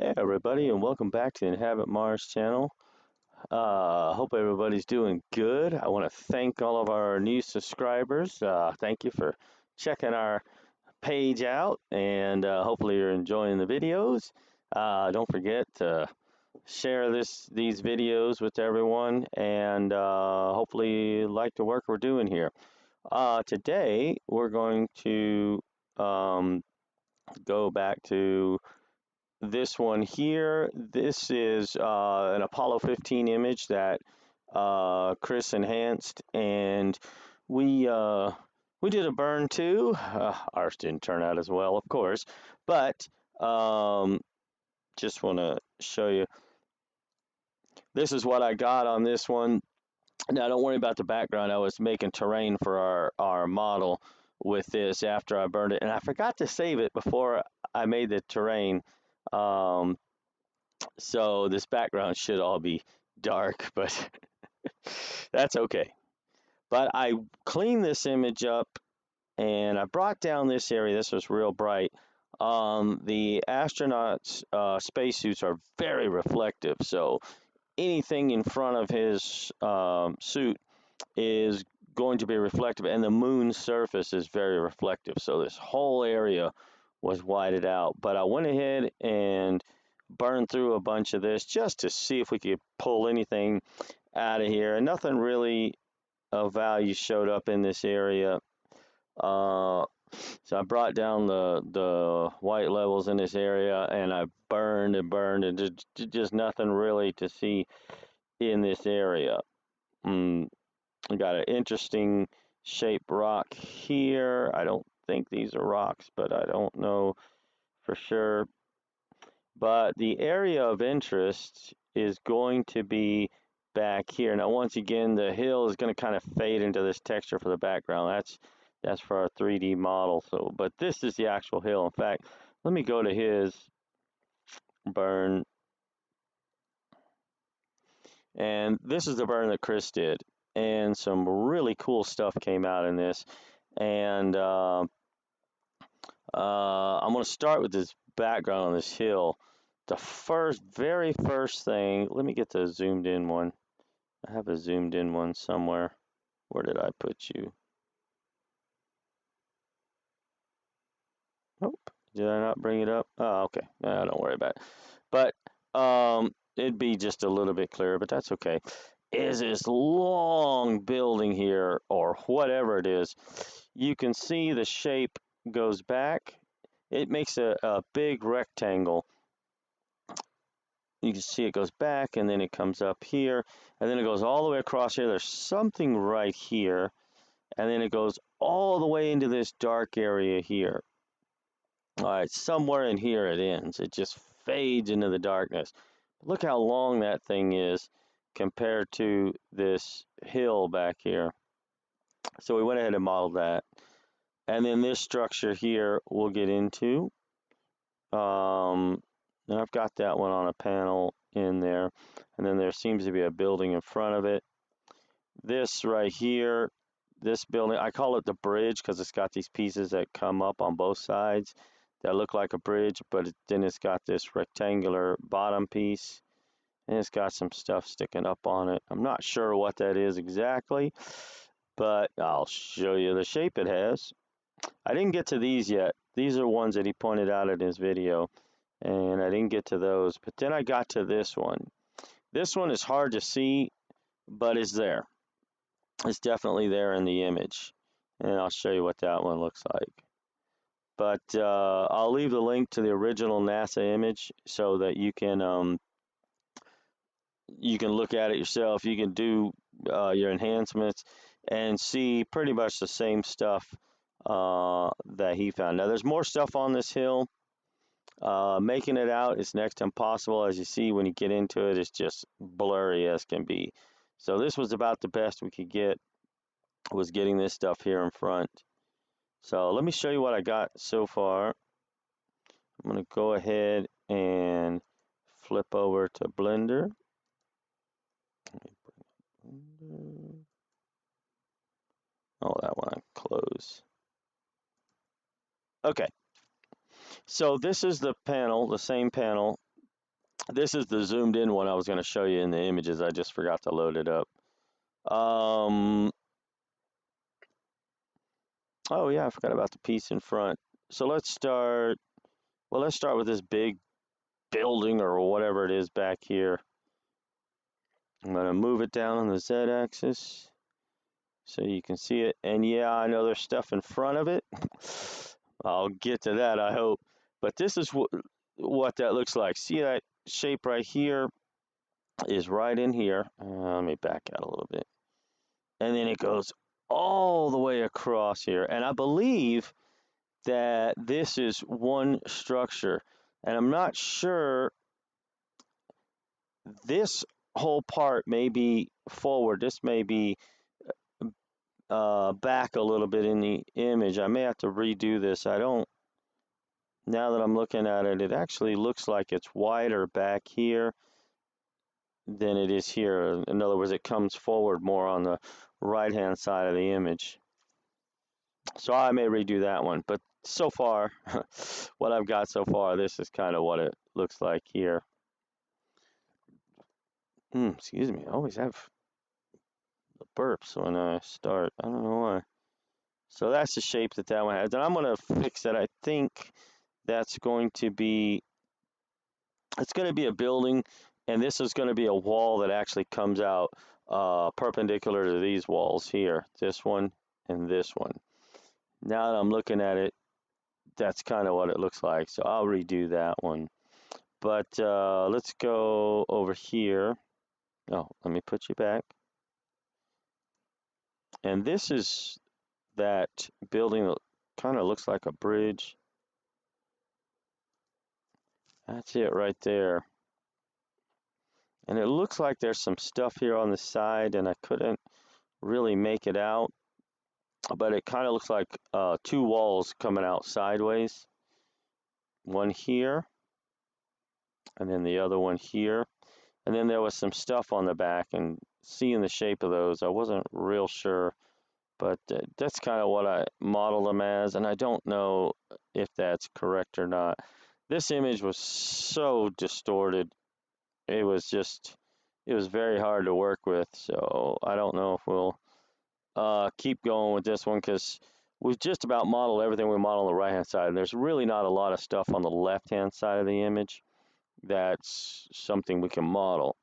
Hey everybody, and welcome back to the Inhabitmars channel. Hope everybody's doing good. I want to thank all of our new subscribers. Thank you for checking our page out, and hopefully you're enjoying the videos. Don't forget to share these videos with everyone, and hopefully you like the work we're doing here. Today we're going to go back to this one here. This is an Apollo 15 image that Chris enhanced, and we uh, we did a burn too. Ours didn't turn out as well, of course, but just want to show you. This is what I got on this one. Now, don't worry about the background. I was making terrain for our model with this after I burned it, and I forgot to save it before I made the terrain. Um, So this background should all be dark, but that's okay. But I cleaned this image up and I brought down this area. This was real bright. The astronauts' spacesuits are very reflective, so anything in front of his suit is going to be reflective, and the moon's surface is very reflective. So this whole area was whited out. But I went ahead and burned through a bunch of this just to see if we could pull anything out of here. And nothing really of value showed up in this area. So I brought down the white levels in this area, and I burned and burned, and just nothing really to see in this area. We got an interesting shaped rock here. I don't think these are rocks, but I don't know for sure. But the area of interest is going to be back here. Now, once again, the hill is going to kind of fade into this texture for the background. That's for our 3D model. So, but this is the actual hill. In fact, let me go to his burn. And this is the burn that Chris did. And some really cool stuff came out in this. And I'm going to start with this background on this hill. The very first thing, let me get the zoomed in one. I have a zoomed in one somewhere. Where did I put you? Oh, did I not bring it up? Oh, okay. Don't worry about it. But it'd be just a little bit clearer, but that's okay. Is this long building here, or whatever it is? You can see the shape goes back. It makes a big rectangle. You can see it goes back, and then it comes up here, and then it goes all the way across here. There's something right here, and then it goes all the way into this dark area here. All right, somewhere in here it ends. It just fades into the darkness. Look how long that thing is compared to this hill back here. So we went ahead and modeled that. And then this structure here we'll get into. And I've got that one on a panel in there. And then there seems to be a building in front of it. This right here, this building, I call it the bridge because it's got these pieces that come up on both sides that look like a bridge, but then it's got this rectangular bottom piece, and it's got some stuff sticking up on it. I'm not sure what that is exactly, but I'll show you the shape it has. I didn't get to these yet. These are ones that he pointed out in his video, and I didn't get to those. But then I got to this one. This one is hard to see, but it's there. It's definitely there in the image, and I'll show you what that one looks like. But I'll leave the link to the original NASA image so that you can look at it yourself. You can do your enhancements and see pretty much the same stuff that he found. Now, there's more stuff on this hill. Making it out is next to impossible. As you see, when you get into it, it's just blurry as can be. So this was about the best we could get, was getting this stuff here in front. So let me show you what I got so far. I'm going to go ahead and flip over to Blender. Let me bring up Blender. Oh, that one I close. Okay. So this is the panel, the same panel This is the zoomed in one I was going to show you in the images. I just forgot to load it up. Oh yeah, I forgot about the piece in front. So let's start. Well, let's start with this big building or whatever it is back here. I'm going to move it down on the Z-axis so you can see it. And yeah, I know there's stuff in front of it. I'll get to that, I hope. But this is what that looks like. See that shape right here is right in here. Let me back out a little bit. And then it goes all the way across here. And I believe that this is one structure. And I'm not sure, this whole part may be forward. This may be back a little bit in the image. I may have to redo this. I don't, now that I'm looking at it, it actually looks like it's wider back here than it is here. In other words, it comes forward more on the right-hand side of the image. So I may redo that one. But so far, what I've got so far, this is kind of what it looks like here. Excuse me, I always have the burps when I start. I don't know why. So that's the shape that that one has. And I'm going to fix that. I think that's going to be, it's going to be a building, and this is going to be a wall that actually comes out perpendicular to these walls here. This one and this one. Now that I'm looking at it, that's kind of what it looks like. So I'll redo that one. But let's go over here. Oh, let me put you back. And this is that building that kind of looks like a bridge. That's it right there. And it looks like there's some stuff here on the side, and I couldn't really make it out. But it kind of looks like two walls coming out sideways. One here, and then the other one here. And then there was some stuff on the back, and seeing the shape of those, I wasn't real sure. But that's kind of what I modeled them as, and I don't know if that's correct or not. This image was so distorted. It was just, it was very hard to work with, so I don't know if we'll keep going with this one, because we've just about modeled everything we model on the right hand side, and there's really not a lot of stuff on the left hand side of the image that's something we can model.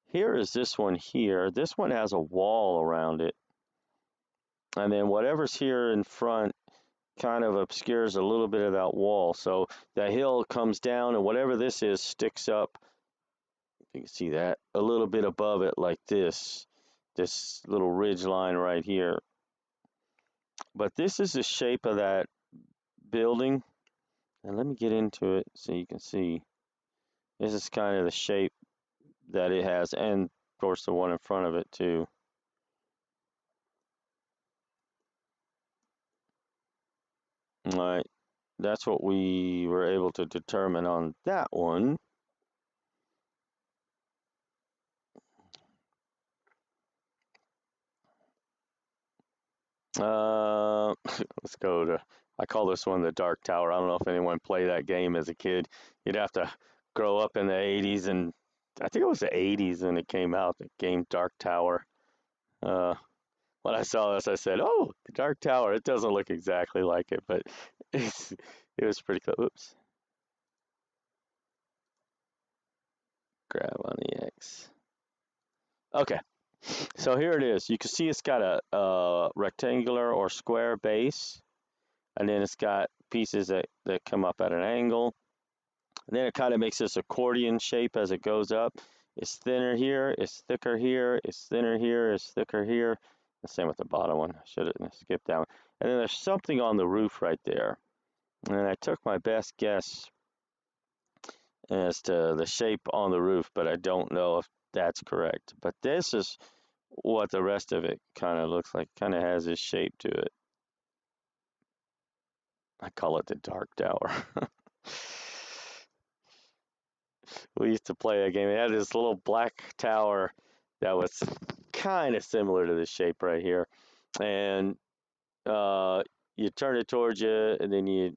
Here is this one here. This one has a wall around it, and then whatever's here in front kind of obscures a little bit of that wall. So the hill comes down, and whatever this is sticks up, if you can see that, a little bit above it like this little ridge line right here. But this is the shape of that building. And let me get into it so you can see. This is kind of the shape that it has, and of course the one in front of it too. All right, that's what we were able to determine on that one. Let's go to, I call this one the Dark Tower. I don't know if anyone played that game as a kid. You'd have to grow up in the 80s, and I think it was the 80s when it came out, the game Dark Tower. When I saw this, I said, oh, the Dark Tower. It doesn't look exactly like it, but it was pretty close. Oops. Grab on the X. Okay, so here it is. You can see it's got a rectangular or square base, and then it's got pieces that come up at an angle. And then it kind of makes this accordion shape as it goes up. It's thinner here, it's thicker here, it's thinner here, it's thicker here. The same with the bottom one. I should have skipped that one. And then there's something on the roof right there. And I took my best guess as to the shape on the roof, but I don't know if that's correct. But this is what the rest of it kind of looks like. Kind of has this shape to it. I call it the Dark Tower. We used to play that game. It had this little black tower that was kind of similar to this shape right here. And you turn it towards you, and then you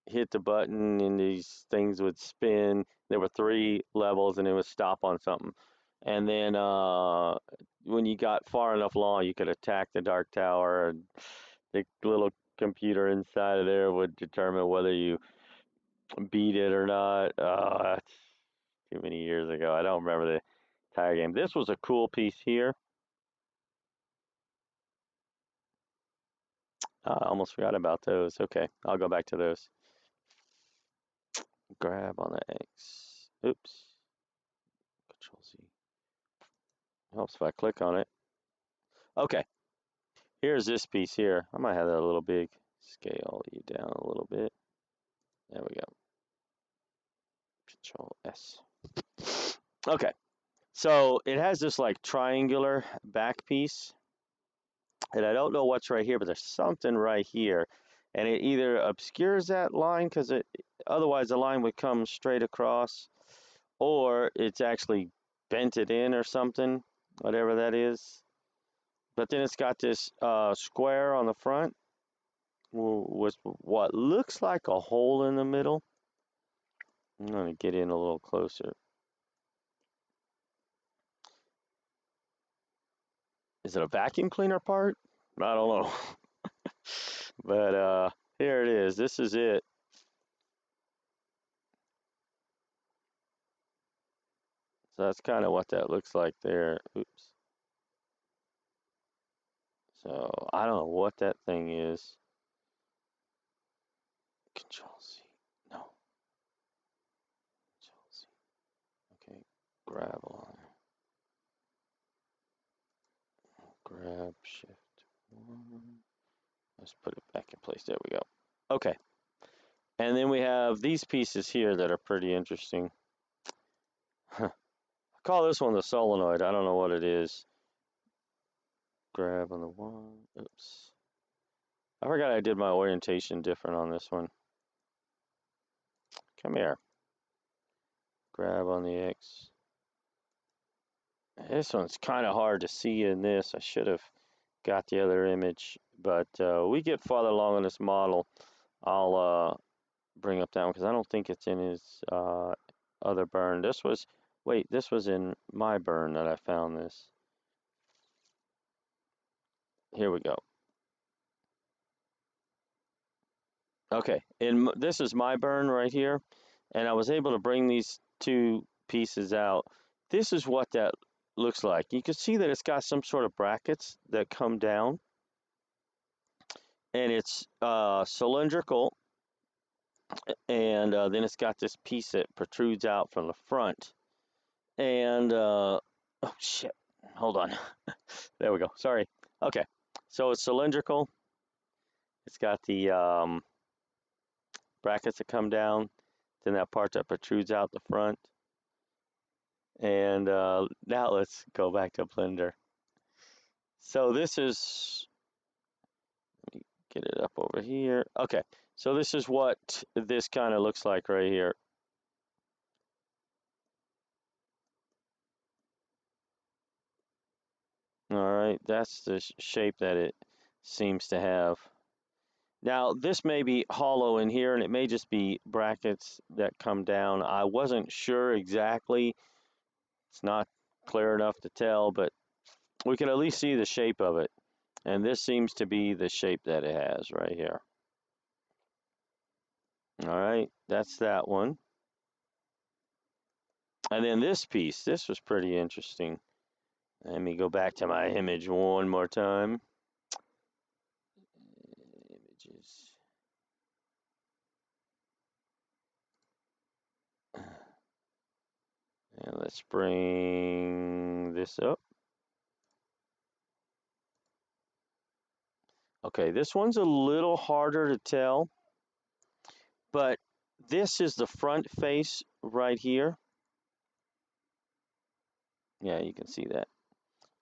hit the button and these things would spin. There were 3 levels and it would stop on something. And then when you got far enough along, you could attack the Dark Tower, and the little computer inside of there would determine whether you beat it or not. That's too many years ago. I don't remember the entire game. This was a cool piece here. I almost forgot about those. Okay, I'll go back to those. Grab on the X. Oops. Control Z. Helps if I click on it. Okay, here's this piece here. I might have that a little big. Scale you down a little bit. There we go. Control S. Okay, so it has this like triangular back piece. And I don't know what's right here, but there's something right here. And it either obscures that line because otherwise the line would come straight across, or it's actually bent it in or something, whatever that is. But then it's got this square on the front with what looks like a hole in the middle. I'm going to get in a little closer. Is it a vacuum cleaner part? I don't know. But here it is. This is it. So that's kind of what that looks like there. Oops. So I don't know what that thing is. Control C. No. Control C. Okay. Grab on. Grab Shift 1. Let's put it back in place. There we go. Okay. And then we have these pieces here that are pretty interesting. I call this one the solenoid. I don't know what it is. Grab on the 1. Oops. I forgot I did my orientation different on this one. Come here. Grab on the X. This one's kind of hard to see in this. I should have got the other image, but we get farther along in this model. I'll bring up that one because I don't think it's in his other burn. This was in my burn that I found this. Here we go. Okay, this is my burn right here, and I was able to bring these 2 pieces out. This is what that looks like. You can see that it's got some sort of brackets that come down, and it's cylindrical, and then it's got this piece that protrudes out from the front. And oh shit, hold on. There we go. Sorry. Okay, so it's cylindrical. It's got the brackets that come down, then that part that protrudes out the front. And now let's go back to Blender. So this is, let me get it up over here. Okay, so this is what this kind of looks like right here. All right, that's the shape that it seems to have. Now, this may be hollow in here, and it may just be brackets that come down. I wasn't sure exactly. It's not clear enough to tell, but we can at least see the shape of it. And this seems to be the shape that it has right here. All right, that's that one. And then this piece, this was pretty interesting. Let me go back to my image one more time. Images. And let's bring this up. Okay, this one's a little harder to tell, but this is the front face right here. Yeah, you can see that.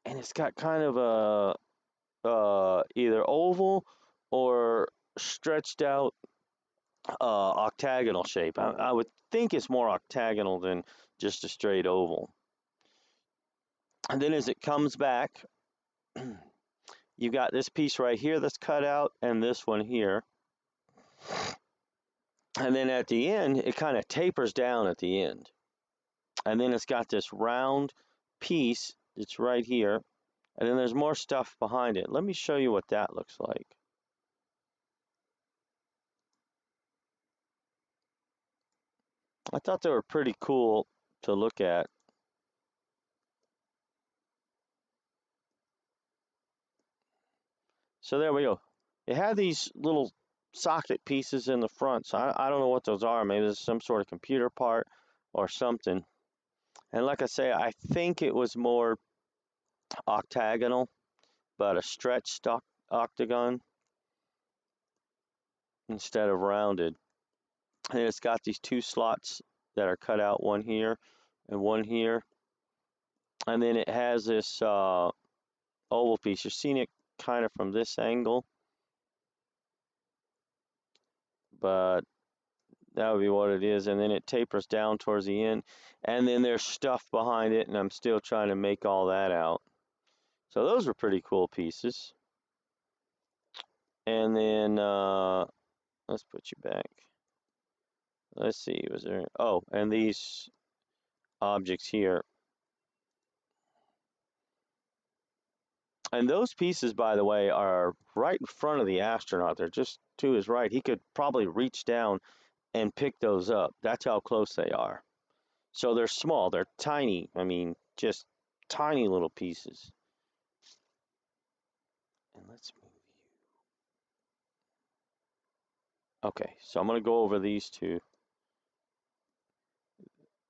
And it's got kind of a either oval or stretched out octagonal shape. I would think it's more octagonal than just a straight oval. And then as it comes back, you got this piece right here that's cut out and this one here. And then at the end, it kind of tapers down at the end. And then it's got this round piece that's right here. And then there's more stuff behind it. Let me show you what that looks like. I thought they were pretty cool to look at. So there we go. It had these little socket pieces in the front. So I don't know what those are. Maybe it's some sort of computer part or something. And like I say, I think it was more octagonal, but a stretched octagon instead of rounded. And it's got these two slots that are cut out, one here and one here. And then it has this oval piece. You're seeing it kind of from this angle, but that would be what it is. And then it tapers down towards the end. And then there's stuff behind it, and I'm still trying to make all that out. So those were pretty cool pieces. And then let's put you back. Let's see, was there... Oh, and these objects here. And those pieces, by the way, are right in front of the astronaut. They're just to his right. He could probably reach down and pick those up. That's how close they are. So they're small. They're tiny. I mean, just tiny little pieces. And let's move you. Okay, so I'm going to go over these two.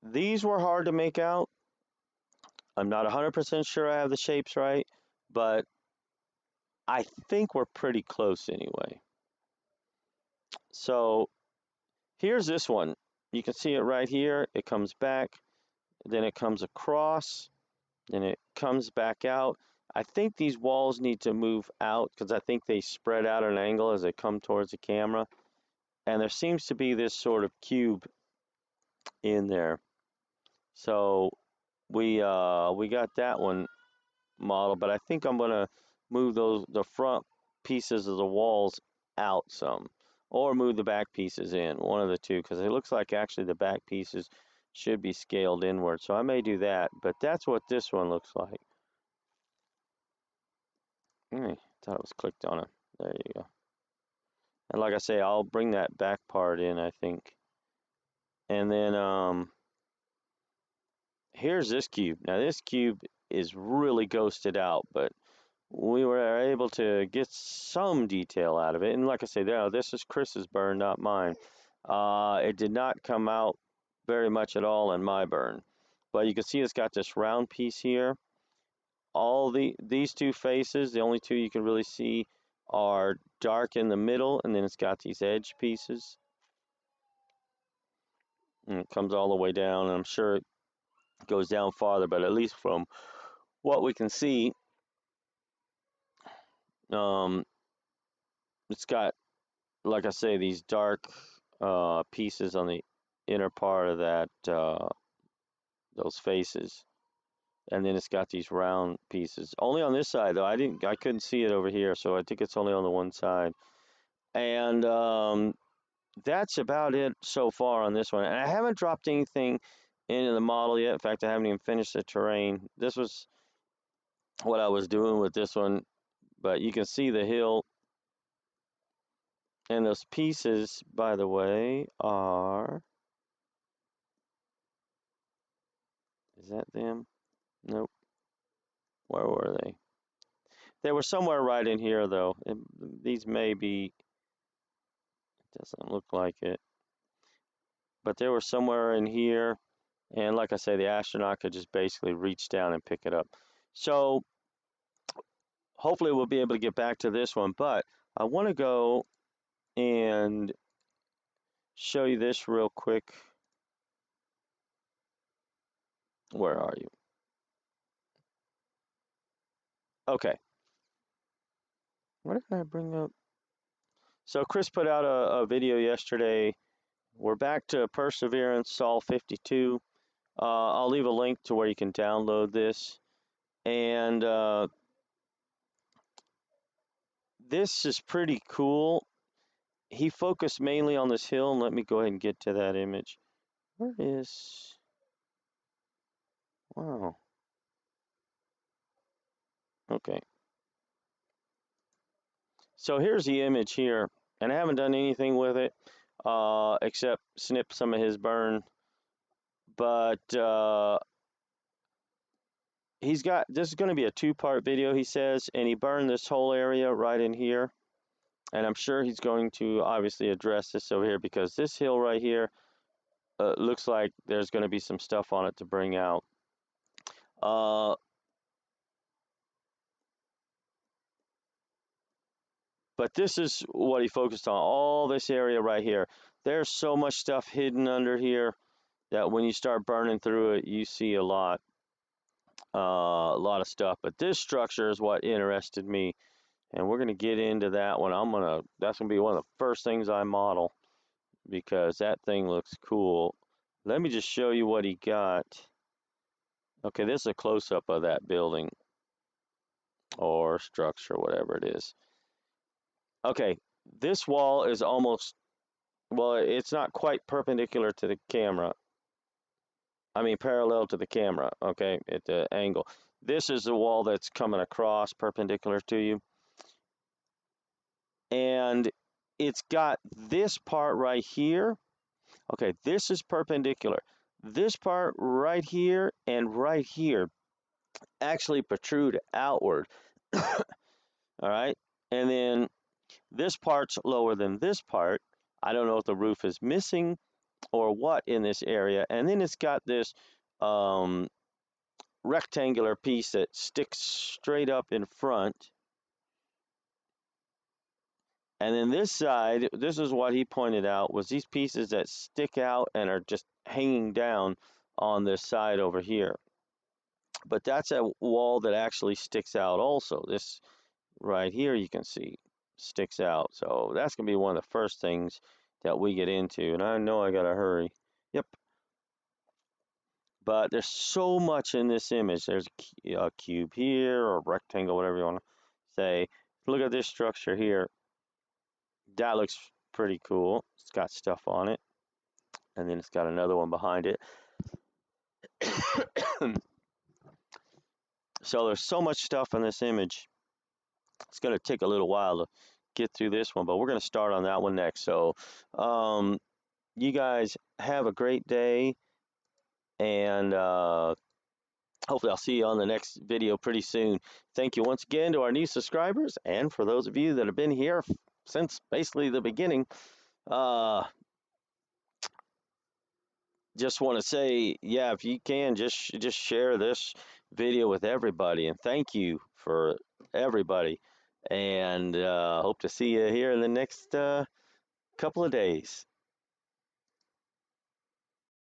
These were hard to make out. I'm not 100% sure I have the shapes right, but I think we're pretty close anyway. So here's this one. You can see it right here. It comes back, then it comes across, then it comes back out. I think these walls need to move out because I think they spread out at an angle as they come towards the camera. And there seems to be this sort of cube in there. So we got that one model, but I think I'm gonna move the front pieces of the walls out some, or move the back pieces in, one of the two, because it looks like actually the back pieces should be scaled inward. So I may do that, but that's what this one looks like. Thought it was clicked on it. There you go. And like I say, I'll bring that back part in, I think. And then here's this cube. Now this cube is really ghosted out, but we were able to get some detail out of it. And like I say, this is Chris's burn, not mine. It did not come out very much at all in my burn. But you can see it's got this round piece here. These two faces, the only two you can really see, are dark in the middle, and then it's got these edge pieces. And it comes all the way down, and I'm sure it goes down farther, but at least from what we can see, it's got, like I say, these dark pieces on the inner part of that those faces, and then it's got these round pieces. Only on this side though. I couldn't see it over here, so I think it's only on the one side. And that's about it so far on this one. And I haven't dropped anything into the model yet. In fact, I haven't even finished the terrain. This was what I was doing with this one, but you can see the hill. And those pieces, by the way, are... Is that them? Nope. Where were they? They were somewhere right in here, though. These may be... It doesn't look like it. But they were somewhere in here. And like I say, the astronaut could just basically reach down and pick it up. So hopefully we'll be able to get back to this one. But I want to go and show you this real quick. Where are you? Okay. What did I bring up? So Chris put out a video yesterday. We're back to Perseverance Sol 52. I'll leave a link to where you can download this. And this is pretty cool. he focused mainly on this hill, and let me go ahead and get to that image. Where is... Wow. Okay. So here's the image here, and I haven't done anything with it except snip some of his burn. But he's got, this is going to be a two-part video, he says, and he burned this whole area right in here. And I'm sure he's going to obviously address this over here because this hill right here looks like there's going to be some stuff on it to bring out. But this is what he focused on, all this area right here. There's so much stuff hidden under here that when you start burning through it, you see a lot of stuff. But this structure is what interested me, and we're going to get into that one. That's going to be one of the first things I model because that thing looks cool. Let me just show you what he got. Okay, this is a close-up of that building or structure, whatever it is. Okay, this wall is almost, well, it's not quite perpendicular to the camera. I mean, parallel to the camera, okay, at the angle. This is the wall that's coming across perpendicular to you. And it's got this part right here. Okay, this is perpendicular. This part right here and right here actually protrude outward. All right, and then this part's lower than this part. I don't know if the roof is missing or what in this area. And then it's got this rectangular piece that sticks straight up in front. And then this side, this is what he pointed out, was these pieces that stick out and are just hanging down on this side over here. But that's a wall that actually sticks out also. This right here, you can see, sticks out. So that's going to be one of the first things that we get into. And I know I got to hurry. Yep. But there's so much in this image. There's a cube here, or a rectangle, whatever you want to say. Look at this structure here. That looks pretty cool. It's got stuff on it. And then it's got another one behind it. So there's so much stuff in this image. It's going to take a little while to get through this one, but we're going to start on that one next. So you guys have a great day, and hopefully I'll see you on the next video pretty soon. Thank you once again to our new subscribers, and for those of you that have been here since basically the beginning. Just want to say, yeah, if you can, just share this video with everybody, and thank you for everybody, and hope to see you here in the next couple of days.